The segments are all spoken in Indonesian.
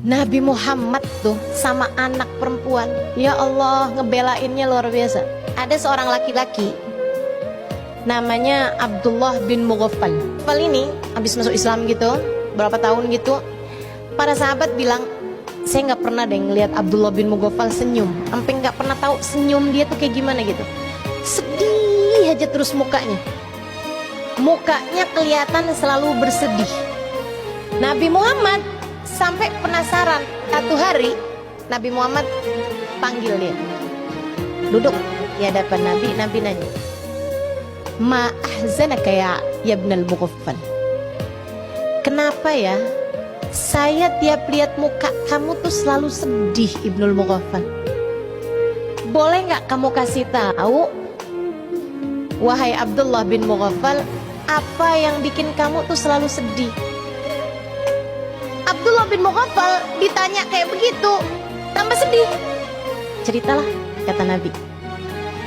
Nabi Muhammad tuh sama anak perempuan, ya Allah, ngebelainnya luar biasa. Ada seorang laki-laki namanya Abdullah bin Mughaffal. Abdullah ini habis masuk Islam gitu, berapa tahun gitu. Para sahabat bilang, saya nggak pernah deh ngelihat Abdullah bin Mughaffal senyum, sampai nggak pernah tahu senyum dia tuh kayak gimana gitu. Sedih aja terus mukanya. Mukanya kelihatan selalu bersedih. Nabi Muhammad sampai penasaran. Satu hari Nabi Muhammad panggil dia, duduk di hadapan Nabi. Nabi nanya, ma ahzanaka ya ibnal Mughaffal, kenapa ya saya tiap lihat muka kamu tuh selalu sedih Ibnul Mughaffal? Boleh nggak kamu kasih tahu, wahai Abdullah bin Mughaffal, apa yang bikin kamu tuh selalu sedih? Abdullah bin Mughaffal ditanya kayak begitu, tambah sedih. Ceritalah, kata Nabi.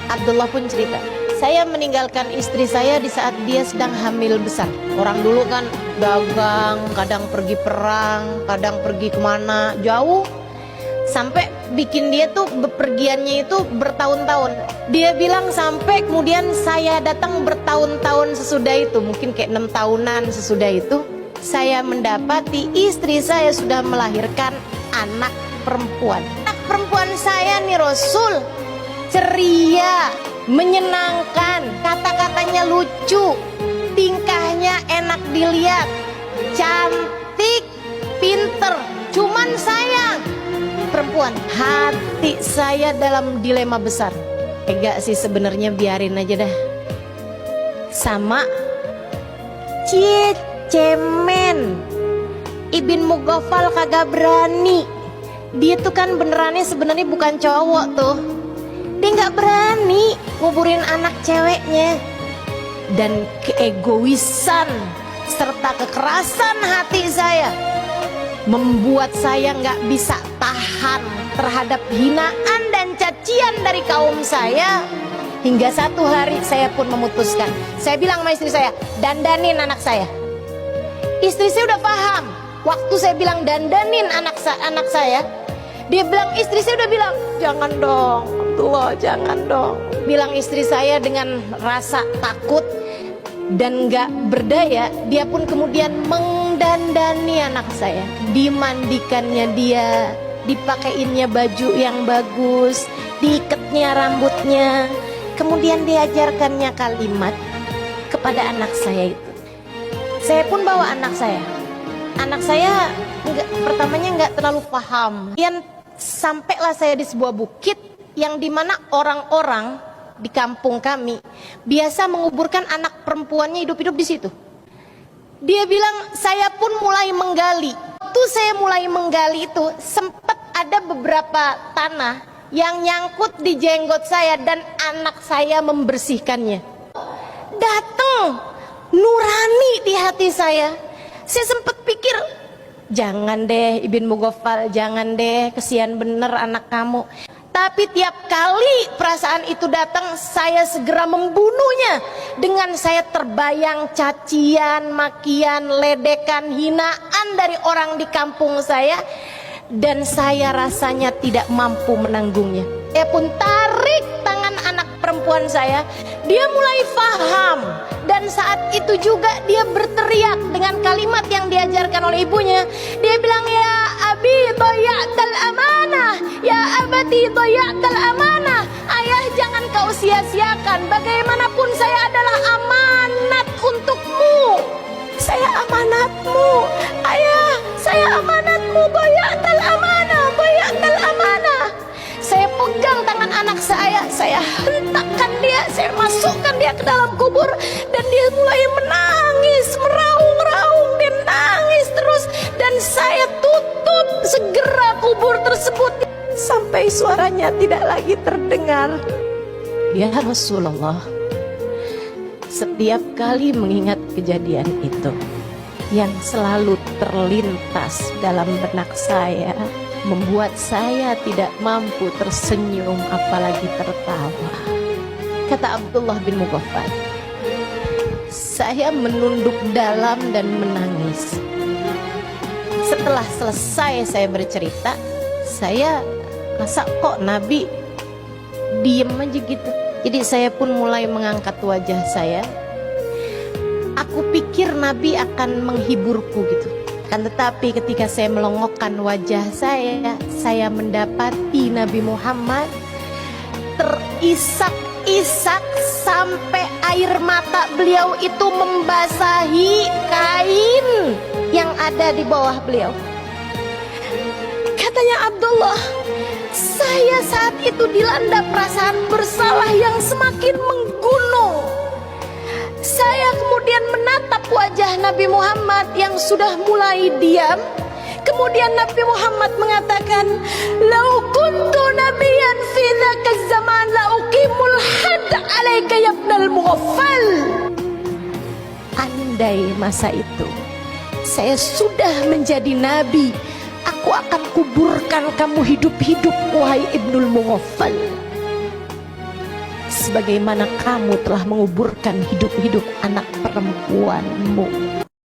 Abdullah pun cerita, saya meninggalkan istri saya di saat dia sedang hamil besar. Orang dulu kan dagang, kadang pergi perang, kadang pergi kemana jauh, sampai bikin dia tuh bepergiannya itu bertahun-tahun. Dia bilang sampai kemudian saya datang bertahun-tahun sesudah itu, mungkin kayak 6 tahunan sesudah itu, saya mendapati istri saya sudah melahirkan anak perempuan. Anak perempuan saya nih Rasul, ceria, menyenangkan, kata-katanya lucu, tingkahnya enak dilihat, cantik, pinter. Cuman sayang, perempuan. Hati saya dalam dilema besar. Enggak sih sebenarnya, biarin aja dah. Sama cemen Ibn Mughaffal kagak berani. Dia tuh kan benerannya sebenarnya bukan cowok tuh. Dia nggak berani nguburin anak ceweknya. Dan keegoisan serta kekerasan hati saya membuat saya nggak bisa tahan terhadap hinaan dan cacian dari kaum saya. Hingga satu hari saya pun memutuskan, saya bilang sama istri saya, dandanin anak saya. Istri saya udah paham. Waktu saya bilang dandanin anak saya, dia bilang, istri saya udah bilang, jangan dong Abdullah, jangan dong. Bilang istri saya dengan rasa takut dan gak berdaya, dia pun kemudian mendandani anak saya. Dimandikannya dia, dipakaiinnya baju yang bagus, diikatnya rambutnya, kemudian diajarkannya kalimat kepada anak saya itu. Saya pun bawa anak saya. Anak saya pertamanya nggak terlalu paham. Kemudian sampailah saya di sebuah bukit yang dimana orang-orang di kampung kami biasa menguburkan anak perempuannya hidup-hidup di situ. Dia bilang, saya pun mulai menggali. Waktu saya mulai menggali itu, sempat ada beberapa tanah yang nyangkut di jenggot saya dan anak saya membersihkannya. Datang nurani di hati saya. Saya sempat pikir, jangan deh Ibn Mughaffal, jangan deh, kesian bener anak kamu. Tapi tiap kali perasaan itu datang, saya segera membunuhnya. Dengan saya terbayang cacian, makian, ledekan, hinaan dari orang di kampung saya. Dan saya rasanya tidak mampu menanggungnya. Saya pun tarik tangan anak perempuan saya. Dia mulai faham. Dan saat itu juga dia berteriak dengan kalimat yang diajarkan oleh ibunya. Dia bilang, ya abi dhayya'tal amanah, ya abati dhayya'tal amanah. Ayah, jangan kau sia-siakan. Bagaimanapun saya adalah amanat untukmu. Saya amanatmu. Ayah, saya amanatmu. Dhayya'tal amanah, dhayya'tal amanah. Saya pegang tangan anak saya hentakkan dia, saya masukkan dia ke dalam kubur. Dan dia mulai menangis, meraung-raung, dia nangis terus. Dan saya tutup segera kubur tersebut sampai suaranya tidak lagi terdengar. Ya Rasulullah, setiap kali mengingat kejadian itu, yang selalu terlintas dalam benak saya membuat saya tidak mampu tersenyum apalagi tertawa. Kata Abdullah bin Mughaffal, saya menunduk dalam dan menangis. setelah selesai saya bercerita, saya masa kok Nabi diem aja gitu. Jadi saya pun mulai mengangkat wajah saya. Aku pikir Nabi akan menghiburku gitu. Kan tetapi ketika saya melongokkan wajah saya mendapati Nabi Muhammad terisak-isak sampai air mata beliau itu membasahi kain yang ada di bawah beliau. Katanya Abdullah, saya saat itu dilanda perasaan bersalah yang semakin menggunung. Saya kemudian menatap wajah Nabi Muhammad yang sudah mulai diam. Kemudian Nabi Muhammad mengatakan, "Lau kuntu nabiyyan fi dzaka zaman la uqimul hadd 'alaika ya ibnal mughaffal." Andai masa itu saya sudah menjadi nabi, aku akan kuburkan kamu hidup-hidup, wahai Ibnul Mughaffal, sebagaimana kamu telah menguburkan hidup-hidup anak perempuanmu.